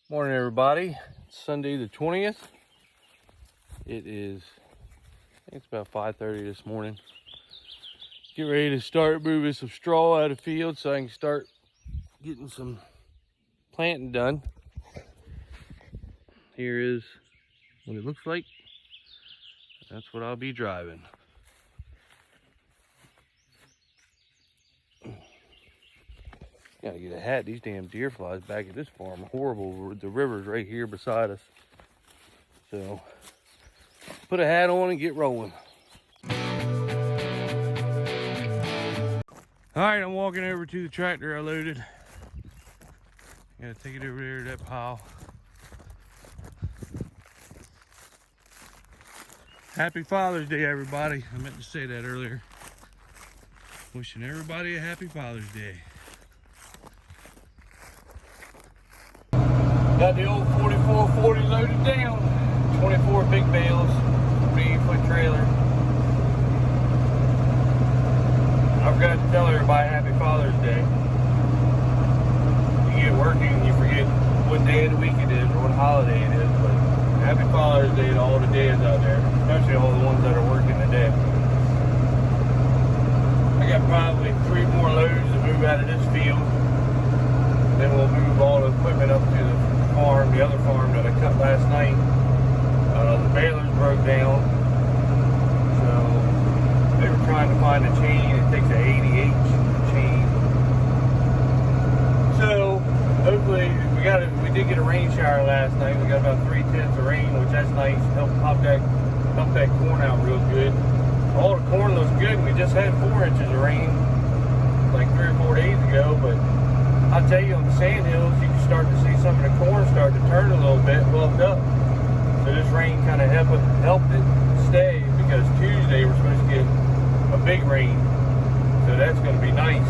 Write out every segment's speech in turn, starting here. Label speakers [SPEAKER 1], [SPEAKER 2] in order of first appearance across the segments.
[SPEAKER 1] Morning, everybody. It's Sunday the 20th. It is, I think it's about 5:30 this morning. Get ready to start moving some straw out of the field so I can start getting some planting done. Here is what it looks like. That's what I'll be driving. Gotta get a hat. These damn deer flies back at this farm are horrible. The river's right here beside us. So put a hat on and get rolling. All right, I'm walking over to the tractor I loaded. Gotta take it over there to that pile. Happy Father's Day, everybody. I meant to say that earlier. Wishing everybody a happy Father's Day. Got the old 4440 loaded down. 24 big bales, 48-foot trailer. I forgot to tell everybody happy Father's Day. You get working and you forget what day of the week it is or what holiday it is, but happy Father's Day to all the dads out there, especially all the ones that are working today. I got probably 3 more loads to move out of this field. Then we'll move all the equipment up to the farm, the other farm that I cut last night. The balers broke down, so they were trying to find a chain. It takes an 80H chain. So hopefully we did get a rain shower last night. We got about 3/10 of rain, which that's nice. Helped pop that corn out real good. All the corn looks good. We just had 4 inches of rain like 3 or 4 days ago, but I'll tell you, on the sand hills, you can start to see some of the corn start to turn a little bit, bluffed up. So this rain kind of helped it stay, because Tuesday we're supposed to get a big rain. So that's going to be nice.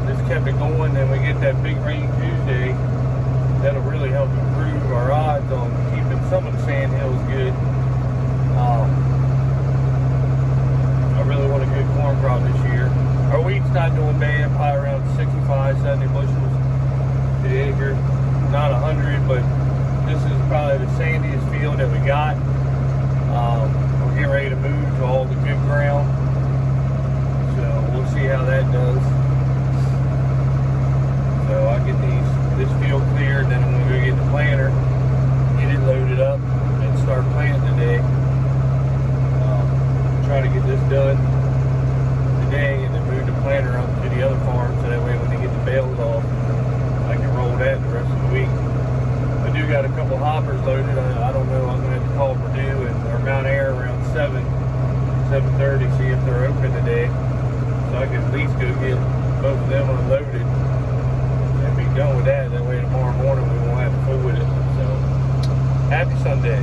[SPEAKER 1] This kept it going, then we get that big rain Tuesday. That'll really help improve our odds on keeping some of the sand hills good. I really want a good corn crop this year. Our wheat's not doing bad, probably around 65, 70 bushels to the acre. Not 100, but this is probably the sandiest field that we got. We're getting ready to move to all the good ground. So we'll see how that does. So I'll get this field cleared, then I'm going to go get the planter, get it loaded up, and start planting today. Try to get this done today and then move the planter up to the other farm, so that way when they get the bales off, I can roll that the rest of the week. I do got a couple hoppers loaded. I don't know, I'm going to have to call Purdue or Mount Air around 7:30, see if they're open today, so I can at least go get both of them unloaded and be done with that. That way tomorrow morning we won't have to fool with it. So happy Sunday.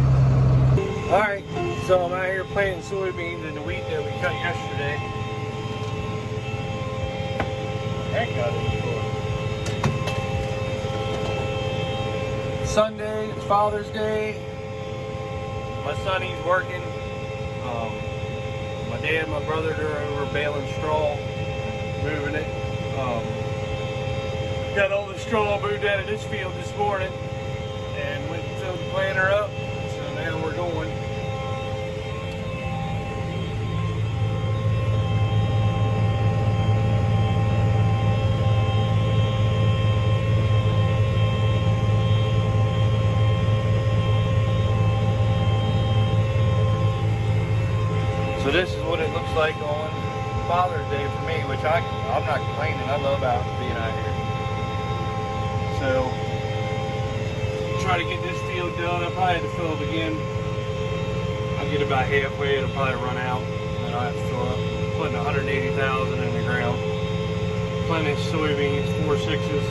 [SPEAKER 1] Alright, so I'm out here planting soybeans in the wheat that we cut yesterday. Heck got it. Sunday, it's Father's Day. My son, he's working. My dad and my brother, they're over baling straw, moving it. Got all the straw moved out of this field this morning and went and filled the planter up. So now we're going. So this is what it looks like on Father's Day for me, which I'm not complaining. I love being out here. So try to get this field done. I'll probably have to fill up again. I'll get about halfway. It'll probably run out, and then I'll have to fill up. Putting 180,000 in the ground. Planting soybeans, 4.6s.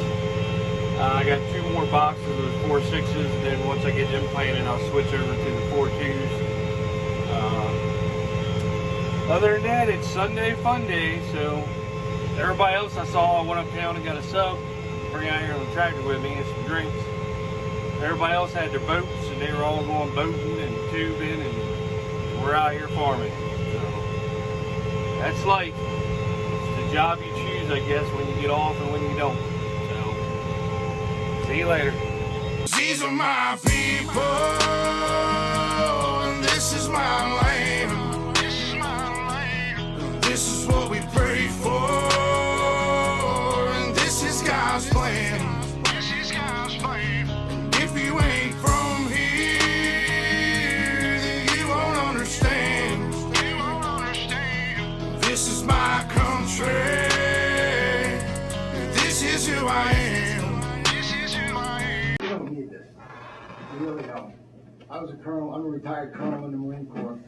[SPEAKER 1] I got 2 more boxes of 4.6s. Then once I get them planted, I'll switch over to the 4.2s. Other than that, it's Sunday fun day. So everybody else I saw, I went uptown and got a sub, bring out here on the tractor with me and some drinks. Everybody else had their boats and they were all going boating and tubing, and we're out here farming. So that's life. It's the job you choose, I guess, when you get off and when you don't. So see you later.
[SPEAKER 2] These are my people, and this is my land. This is what we pray for, and this is God's plan. And if you ain't from here, then you won't understand. This is my country, and this is who I am.
[SPEAKER 3] We don't need this. We really don't. I was a colonel. I'm a retired colonel in the Marine Corps.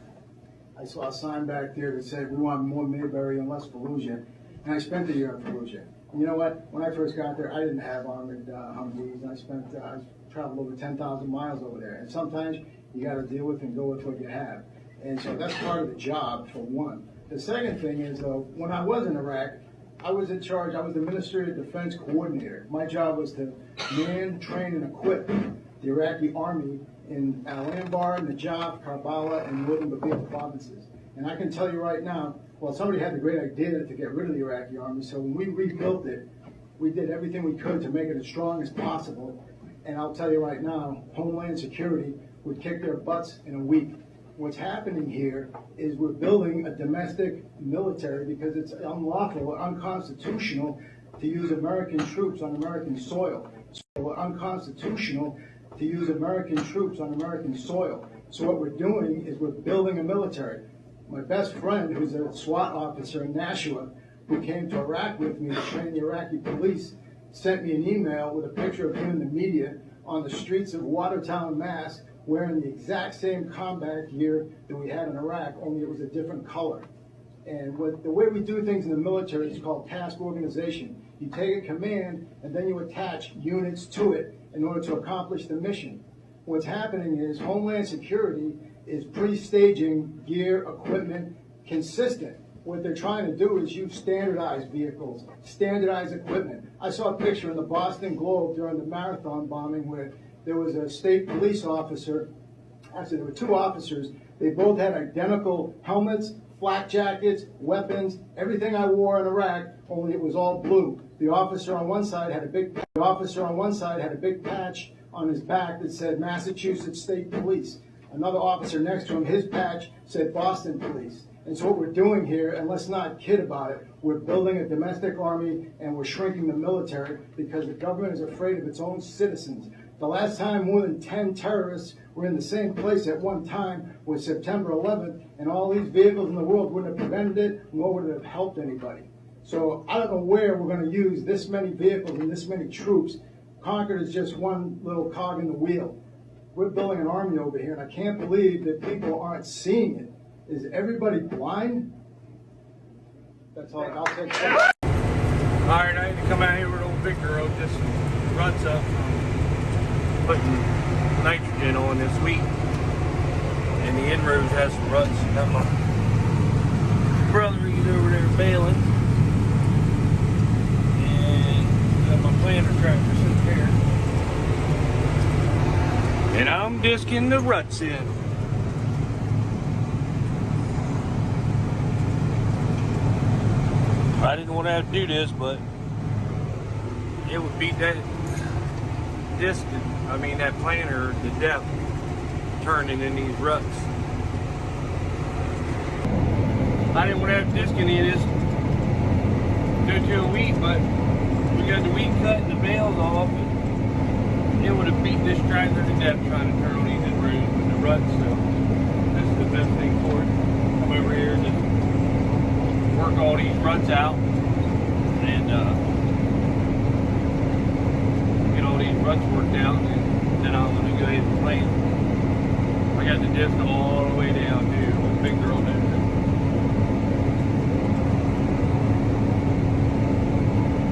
[SPEAKER 3] I saw a sign back there that said we want more Mayberry and less Fallujah, and I spent a year in Fallujah. And you know what? When I first got there, I didn't have armored Humvees, and I traveled over 10,000 miles over there. And sometimes you got to deal with and go with what you have. And so that's part of the job, for one. The second thing is, though, when I was in Iraq, I was in charge. I was the Ministry of Defense coordinator. My job was to man, train, and equip the Iraqi army in Al-Anbar, Najaf, Karbala, and northern Babil provinces. And I can tell you right now, well, somebody had the great idea to get rid of the Iraqi army, so when we rebuilt it, we did everything we could to make it as strong as possible. And I'll tell you right now, Homeland Security would kick their butts in a week. What's happening here is we're building a domestic military because it's unlawful or unconstitutional to use American troops on American soil. So unconstitutional to use American troops on American soil. So what we're doing is we're building a military. My best friend, who's a SWAT officer in Nashua, who came to Iraq with me to train the Iraqi police, sent me an email with a picture of him in the media on the streets of Watertown, Mass., wearing the exact same combat gear that we had in Iraq, only it was a different color. And the way we do things in the military is called task organization. You take a command and then you attach units to it in order to accomplish the mission. What's happening is Homeland Security is pre-staging gear, equipment, consistent. What they're trying to do is use standardized vehicles, standardized equipment. I saw a picture in the Boston Globe during the marathon bombing where there was a state police officer. Actually, there were two officers. They both had identical helmets, flak jackets, weapons, everything I wore in Iraq, only it was all blue. The officer on one side had a big patch on his back that said Massachusetts State Police. Another officer next to him, his patch said Boston Police. And so what we're doing here, and let's not kid about it, we're building a domestic army and we're shrinking the military because the government is afraid of its own citizens. The last time more than 10 terrorists were in the same place at one time was September 11th, and all these vehicles in the world wouldn't have prevented it, nor would it have helped anybody. So I don't know where we're going to use this many vehicles and this many troops. Concord is just one little cog in the wheel. We're building an army over here, and I can't believe that people aren't seeing it. Is everybody blind? That's all. I'll take that.
[SPEAKER 1] All right, I had to come out here with old Victor Road, just some ruts up. Putting nitrogen on this wheat, and the inroads has some ruts. Got my brother, he's over there baling, and got my planter tractor sitting here, and I'm disking the ruts in. I didn't want to have to do this, but it would beat that that planter to death turning in these ruts. I didn't want to have to disc any of this due to a wheat, but we got the wheat cut and the bales off, and it would have beat this tractor to death trying to turn on these inroads with the ruts. So this is the best thing for it. Come over here and just work all these ruts out and these ruts worked out, and then I'm going to go ahead and plant. I got the disc all the way down to a big girl down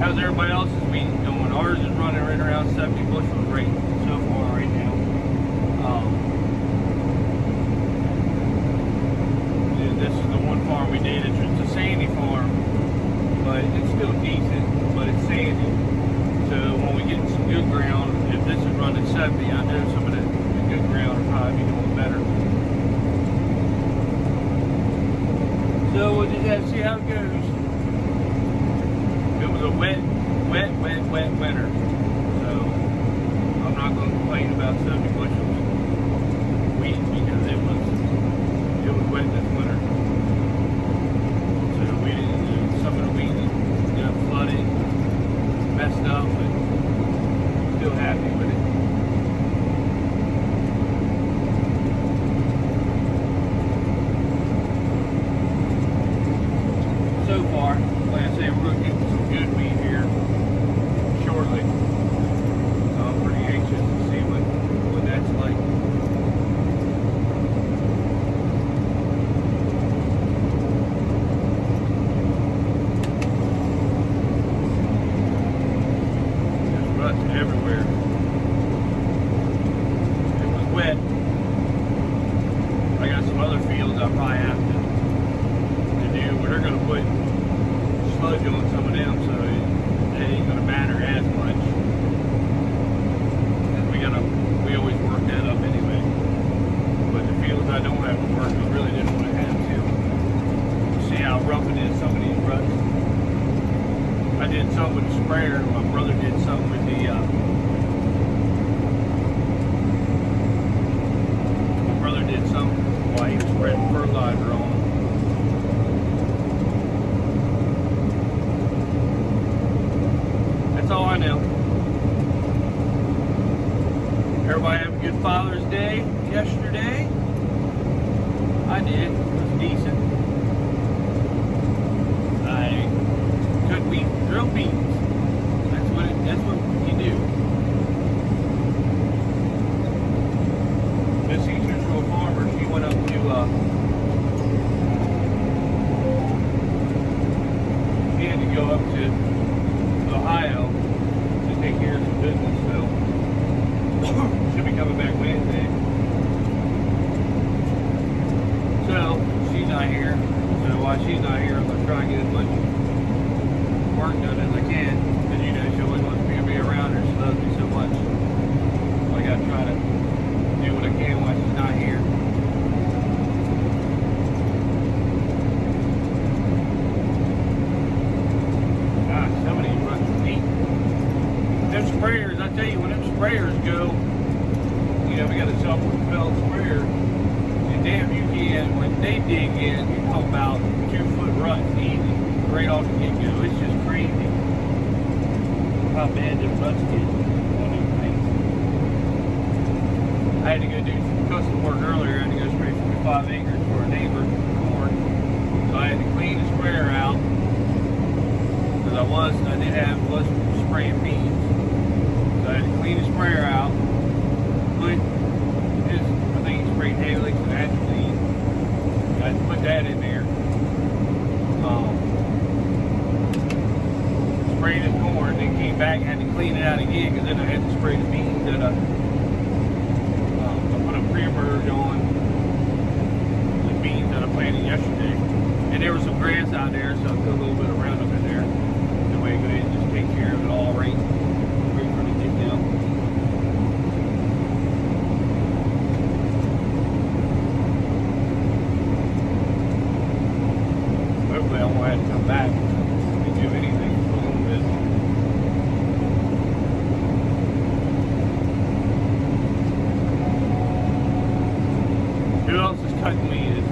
[SPEAKER 1] there. How's everybody else's wheat going? Ours is running right around 70 bushels rate so far right now. This is the one farm we did. It's just a sandy farm, but it's still decent, but it's sandy. So when we get some good ground, if this is running 70, I know some of the good ground will probably be doing better. So we'll just have to see how it goes. It was a wet winter. So I'm not not going to complain about 70 bushels of wheat because it was wet this winter. So we didn't, some of the wheat got flooded, messed up, but still happy with it. So far, like I say, we're going to get some good wheat here shortly. So I'm pretty anxious to see what that's like. There's ruts everywhere. It was wet. I got some other fields I probably have to do, but they're going to put sludge on some of them, so it ain't going to matter as much. And we always work that up anyway. But the fields I don't have to work, I really didn't want to have to. See how rough it is, some of these ruts. I did some with the sprayer, my brother did some with the while he was spreading fertilizer on. That's all I know. Everybody have a good Father's Day yesterday? I did. It was decent. I cooked beef, grilled beans. That's what you do. Miss Easter's a farmer. She went up to she had to go up to Ohio to take care of some business, so she'll be coming back Wednesday. So she's not here. So while she's not here, I'm gonna try and get as much work done as I can. Because you know she always wants me to be around her. She loves me so much. So I gotta try to do what I can while she's not here. Sprayers, I tell you, when them sprayers go, you know, we got a self-propelled sprayer, and damn, you can, when they dig in, you talk about 2-foot ruts easy, right off the get-go. It's just crazy how bad them ruts get on these things. I had to go do some custom work earlier. I had to go spray 45 acres for a neighbor corn, so I had to clean the sprayer out, because I was spraying beans. So I had to clean the sprayer out, put his, I think he sprayed Halix and Atrazine. I had to put that in there. Sprayed his corn, then came back and had to clean it out again, because then I had to spray the beans that I put a pre-emerge on the beans that I planted yesterday. And there was some grass out there, so I put a little bit of Roundup in there. That way I go ahead and just take care of it all right. Hopefully I won't have to come back and do anything for a little bit. Who else is cutting weed?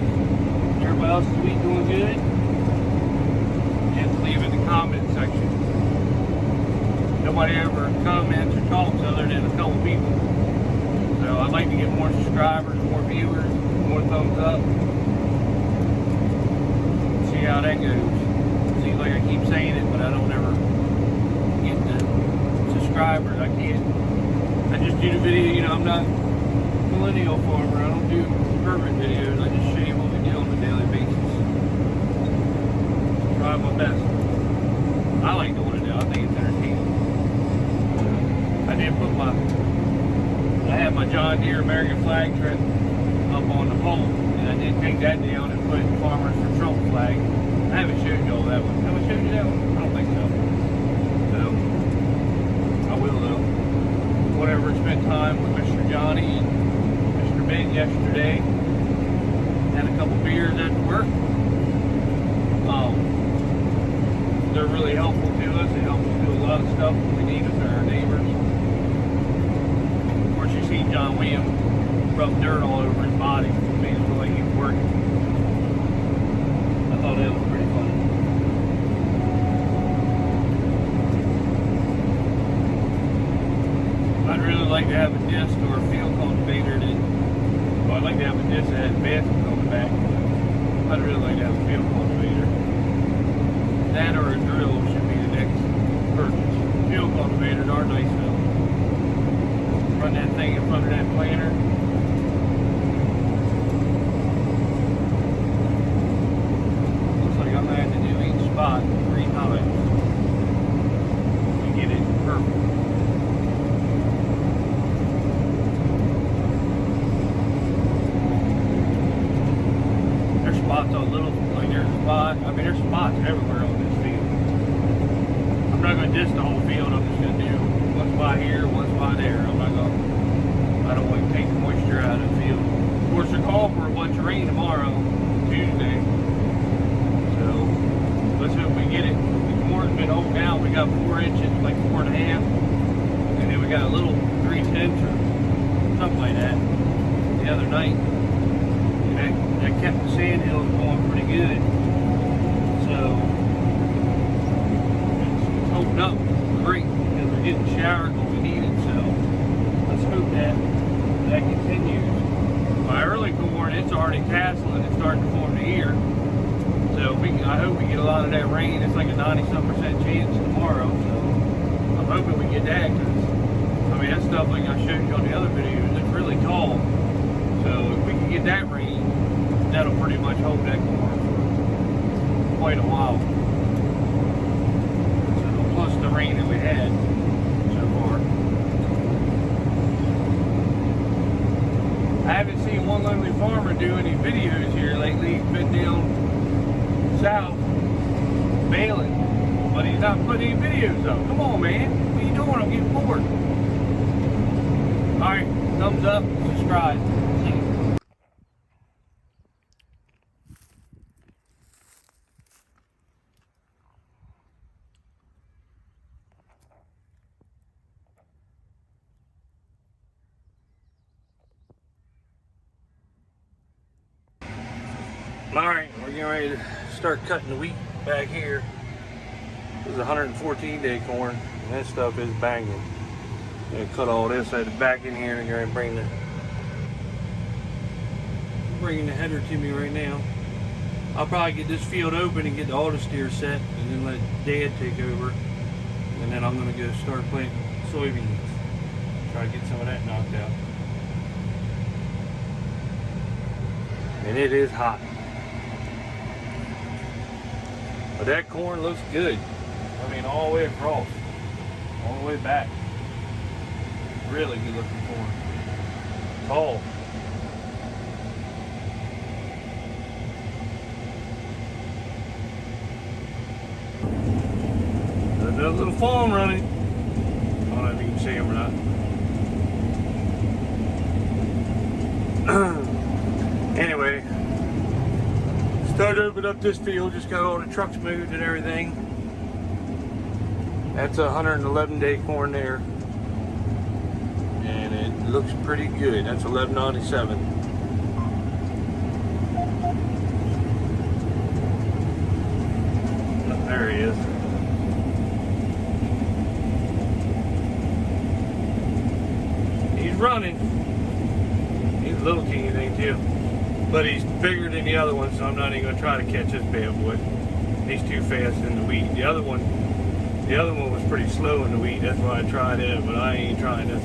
[SPEAKER 1] Everybody else is weed doing good? And leave in the comment section. Nobody ever comments or talks other than a couple people. So I'd like to get more subscribers, more viewers, more thumbs up. See how that goes. Seems like I keep saying it, but I don't ever get the subscribers. I can't. I just do the video, you know, I'm not a millennial farmer. I don't do urban videos. I just show you what we do on a daily basis. Try my best. I like doing it now. I think it's entertaining. I did put I had my John Deere American flag trim up on the pole, and I did take that down and put Farmers for Trump flag. I haven't showed you all that one. Have I showed you that one? I don't think so. So, I will though. Whatever, spent time with Mr. Johnny and Mr. Ben yesterday. Had a couple beers after work. They're really helpful to us. They help us do a lot of stuff when we need them to our neighbors. him rub dirt all over his body. Made him feel like he was working. I thought that was pretty funny. I'd really like to have a disc or a field cultivator that, well, I'd like to have a disc that has bathroom on the back. I'd really like to have a field cultivator. That or a drill should be the next purchase. Field cultivators are nice though. Run that thing in front of that planter. Looks like I'm going to have to do each spot 3 times to get it perfect. There's spots on little, like there's a spot, I mean there's spots everywhere on this field. I'm not going to disc the whole field, I'm just going to do one spot here, one spot there. I don't want to take the moisture out of the field. Of course, they're called for a bunch of rain tomorrow, Tuesday. So, let's hope we get it. The corn's been holding out. We got 4 inches, like 4.5. And then we got a little 3/10 or something like that the other night. And that kept the sand hills going pretty good. So, it's holding up great because we're getting showered when we need it. So, let's hope that continues. My early corn, it's already tasseling. It's starting to form the ear. So I hope we get a lot of that rain. It's like a 90-some% chance tomorrow. So I'm hoping we get that because, I mean, that stuff like I showed you on the other videos, it's really tall. So if we can get that rain, that'll pretty much hold that corn for quite a while. So plus the rain that we had so far. I haven't seen One Lonely Farmer do any videos here lately. He's been down south bailing, but he's not putting any videos up. Come on, man. What are you doing? I'm getting bored. Alright, thumbs up, subscribe. See you. Alright, we're getting ready to start cutting the wheat back here. This is 114-day corn, and that stuff is banging. I'm going to cut all this out the back in here and going to bring the header to me right now. I'll probably get this field open and get the auto steer set and then let Dad take over. And then I'm going to go start planting soybeans. Try to get some of that knocked out. And it is hot. But that corn looks good. I mean, all the way across, all the way back. Really good looking corn. Tall. There's a little fawn running. I don't know if you can see him or not. Anyway. Started to open up this field, just got all the trucks moved and everything. That's a 111-day corn there. And it looks pretty good. That's 1197. Oh, there he is. He's running. He's a little king, ain't you? But he's bigger than the other one, so I'm not even going to try to catch this bad boy. He's too fast in the wheat. The other one was pretty slow in the wheat. That's why I tried it, but I ain't trying this.